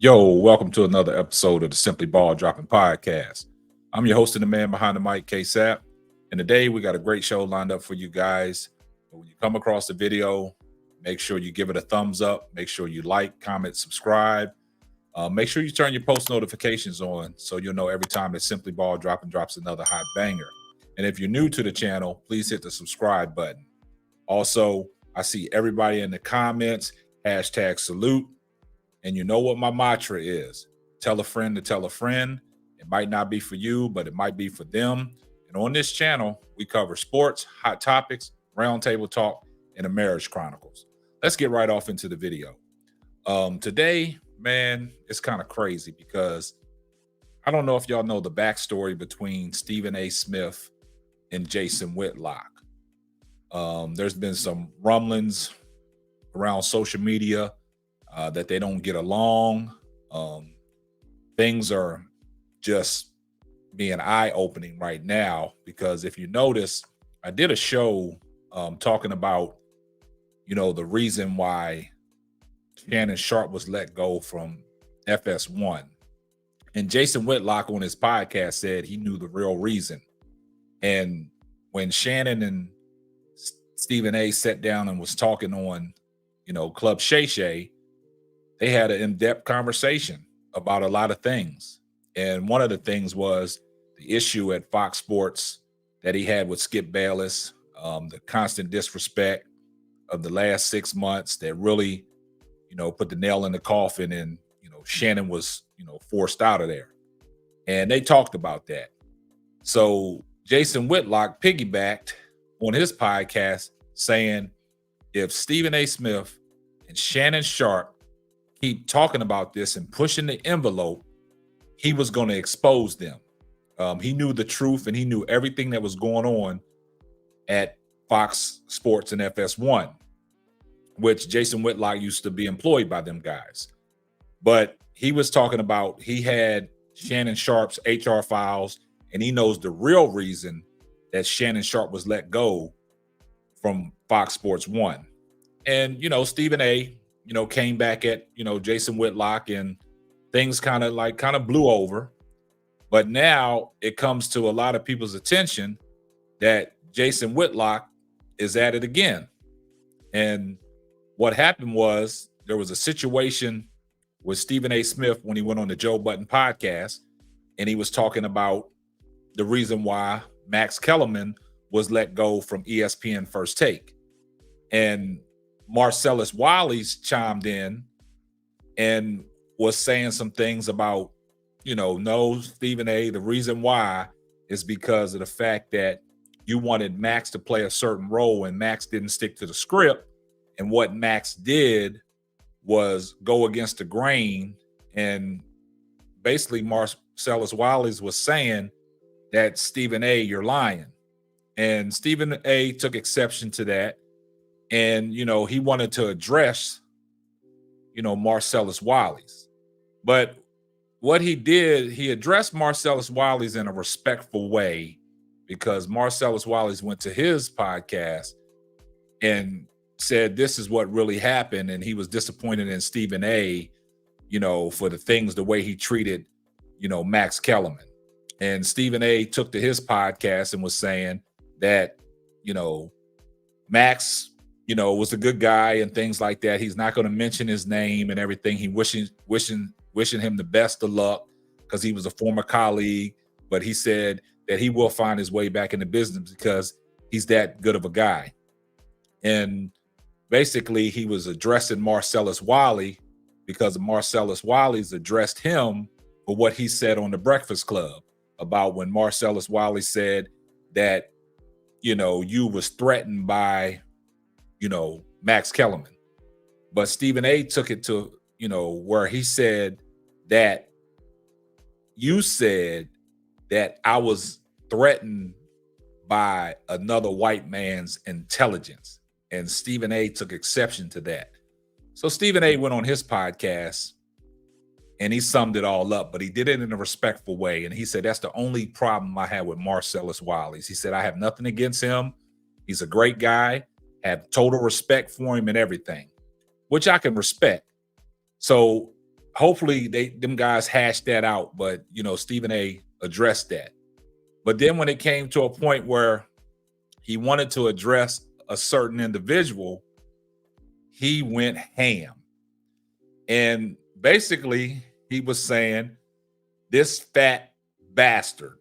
Yo, welcome to another episode of the Simply Ball Dropping Podcast. I'm your host and the man behind the mic, K-Sap. And today we got a great show lined up for you guys. When you come across the video, make sure you give it a thumbs up. Make sure you like, comment, subscribe. Make sure you turn your post notifications on so you'll know every time that Simply Ball Dropping drops another hot banger. And if you're new to the channel, please hit the subscribe button. Also, I see everybody in the comments, #salute. And you know what my mantra is. Tell a friend to tell a friend. It might not be for you, but it might be for them. And on this channel, we cover sports, hot topics, roundtable talk, and the marriage chronicles. Let's get right off into the video. Today, man, it's kind of crazy because I don't know if y'all know the backstory between Stephen A. Smith and Jason Whitlock. There's been some rumblings around social media that they don't get along. Things are just being eye-opening right now because if you notice, I did a show talking about, the reason why Shannon Sharpe was let go from FS1. And Jason Whitlock on his podcast said he knew the real reason. And when Shannon and Stephen A. sat down and was talking on, Club Shay Shay, they had an in-depth conversation about a lot of things. And one of the things was the issue at Fox Sports that he had with Skip Bayless, the constant disrespect of the last 6 months that really, put the nail in the coffin and, Shannon was, forced out of there. And they talked about that. So Jason Whitlock piggybacked on his podcast saying if Stephen A. Smith and Shannon Sharpe keep talking about this and pushing the envelope, he was going to expose them. He knew the truth and he knew everything that was going on at Fox Sports and FS1, which Jason Whitlock used to be employed by them guys. But he was talking about he had Shannon Sharpe's HR files and he knows the real reason that Shannon Sharpe was let go from Fox Sports 1. And, Stephen A., came back at, Jason Whitlock and things kind of blew over. But now it comes to a lot of people's attention that Jason Whitlock is at it again. And what happened was there was a situation with Stephen A. Smith when he went on the Joe Budden podcast, and he was talking about the reason why Max Kellerman was let go from ESPN First Take. And Marcellus Wiley's chimed in and was saying some things about, no, Stephen A., the reason why is because of the fact that you wanted Max to play a certain role and Max didn't stick to the script. And what Max did was go against the grain. And basically Marcellus Wiley's was saying that Stephen A., you're lying. And Stephen A. took exception to that. And, he wanted to address, Marcellus Wiley's. But what he did, he addressed Marcellus Wiley's in a respectful way because Marcellus Wiley's went to his podcast and said this is what really happened. And he was disappointed in Stephen A., for the way he treated, Max Kellerman. And Stephen A. took to his podcast and was saying that, Max, was a good guy and things like that. He's not going to mention his name and everything. He wishing him the best of luck because he was a former colleague. But he said that he will find his way back in the business because he's that good of a guy. And basically, he was addressing Marcellus Wiley because Marcellus Wiley's addressed him for what he said on the Breakfast Club about when Marcellus Wiley said that, you was threatened by Max Kellerman. But Stephen A. took it to, where he said that you said that I was threatened by another white man's intelligence. And Stephen A. took exception to that. So Stephen A. went on his podcast and he summed it all up, but he did it in a respectful way. And he said, that's the only problem I had with Marcellus Wiley's. He said, I have nothing against him. He's a great guy. Have total respect for him and everything, which I can respect. So hopefully them guys hashed that out, but Stephen A addressed that. But then when it came to a point where he wanted to address a certain individual, he went ham. And basically he was saying, this fat bastard.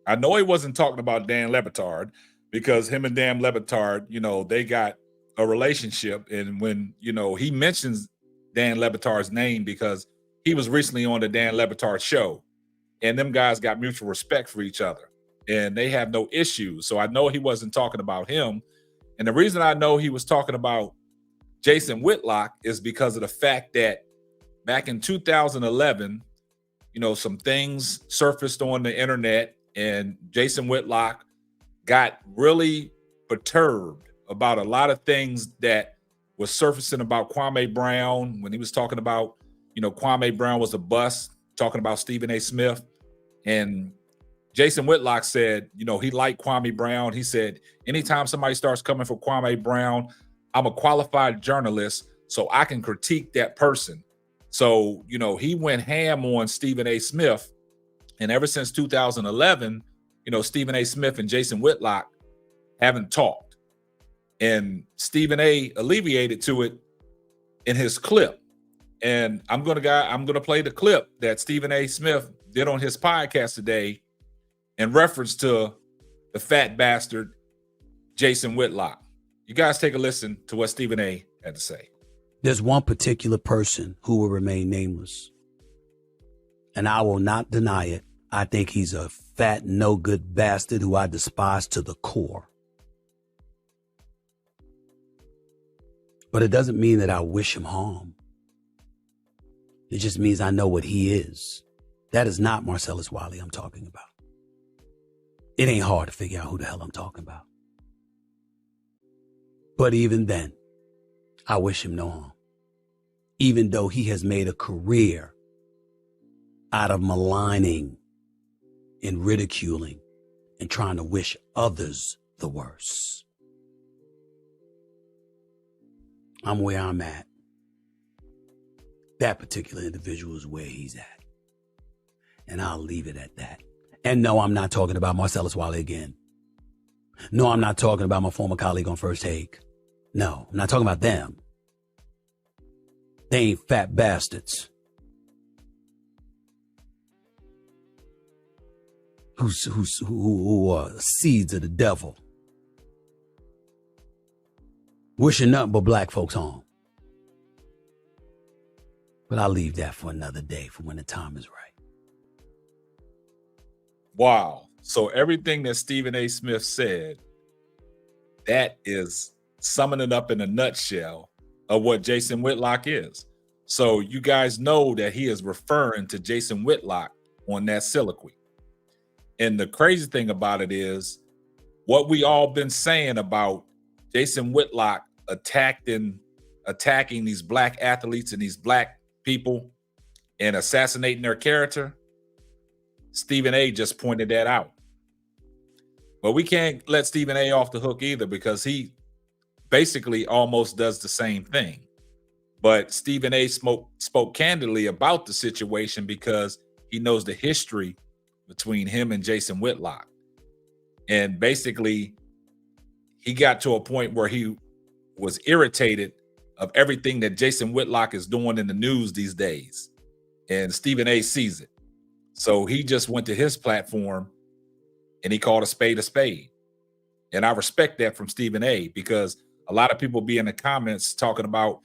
I know he wasn't talking about Dan Le Batard, because him and Dan Le Batard, they got a relationship. And when, he mentions Dan Le Batard's name because he was recently on the Dan Le Batard show, and them guys got mutual respect for each other and they have no issues. So I know he wasn't talking about him. And the reason I know he was talking about Jason Whitlock is because of the fact that back in 2011, some things surfaced on the internet, and Jason Whitlock got really perturbed about a lot of things that was surfacing about Kwame Brown, when he was talking about, Kwame Brown was a bust, talking about Stephen A. Smith. And Jason Whitlock said, he liked Kwame Brown. He said, anytime somebody starts coming for Kwame Brown, I'm a qualified journalist, so I can critique that person. So, he went ham on Stephen A. Smith. And ever since 2011, Stephen A. Smith and Jason Whitlock haven't talked. And Stephen A. alleviated to it in his clip. And I'm gonna play the clip that Stephen A. Smith did on his podcast today in reference to the fat bastard Jason Whitlock. You guys take a listen to what Stephen A. had to say. There's one particular person who will remain nameless, and I will not deny it. I think he's a fat, no good bastard who I despise to the core. But it doesn't mean that I wish him harm. It just means I know what he is. That is not Marcellus Wiley I'm talking about. It ain't hard to figure out who the hell I'm talking about. But even then, I wish him no harm. Even though he has made a career out of maligning and ridiculing and trying to wish others the worst. I'm where I'm at. That particular individual is where he's at. And I'll leave it at that. And no, I'm not talking about Marcellus Wiley again. No, I'm not talking about my former colleague on First Take. No, I'm not talking about them. They ain't fat bastards who are seeds of the devil, wishing nothing but black folks harm. But I'll leave that for another day, for when the time is right. Wow. So everything that Stephen A. Smith said, that is summing it up in a nutshell of what Jason Whitlock is. So you guys know that he is referring to Jason Whitlock on that soliloquy. And the crazy thing about it is what we all been saying about Jason Whitlock attacking these black athletes and these black people and assassinating their character. Stephen A. just pointed that out. But we can't let Stephen A. off the hook either, because he basically almost does the same thing. But Stephen A. spoke candidly about the situation because he knows the history between him and Jason Whitlock. And basically, he got to a point where he was irritated of everything that Jason Whitlock is doing in the news these days. And Stephen A. sees it. So he just went to his platform and he called a spade a spade. And I respect that from Stephen A. because a lot of people be in the comments talking about,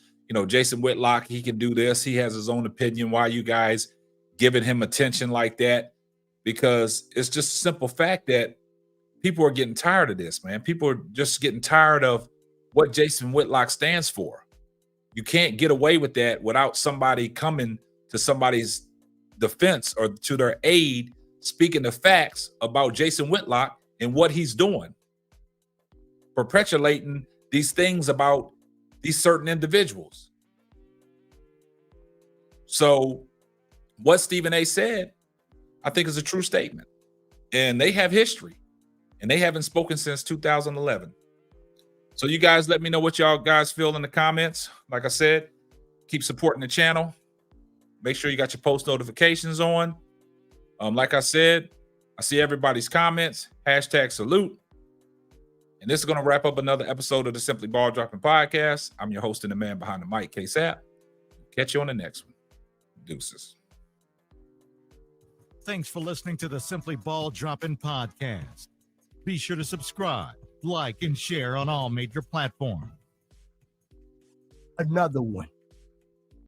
Jason Whitlock, he can do this. He has his own opinion. Why are you guys giving him attention like that? Because it's just a simple fact that people are getting tired of this, man. People are just getting tired of what Jason Whitlock stands for. You can't get away with that without somebody coming to somebody's defense or to their aid, speaking the facts about Jason Whitlock and what he's doing, perpetuating these things about these certain individuals. So what Stephen A. said, I think is a true statement. And they have history. And they haven't spoken since 2011. So you guys let me know what y'all guys feel in the comments. Like I said, keep supporting the channel. Make sure you got your post notifications on. Like I said, I see everybody's comments. Hashtag salute. And this is going to wrap up another episode of the Simply Ball Dropping Podcast. I'm your host and the man behind the mic, K-Sap. Catch you on the next one. Deuces. Thanks for listening to the Simply Ball Dropping Podcast. Be sure to subscribe, like, and share on all major platforms. Another one.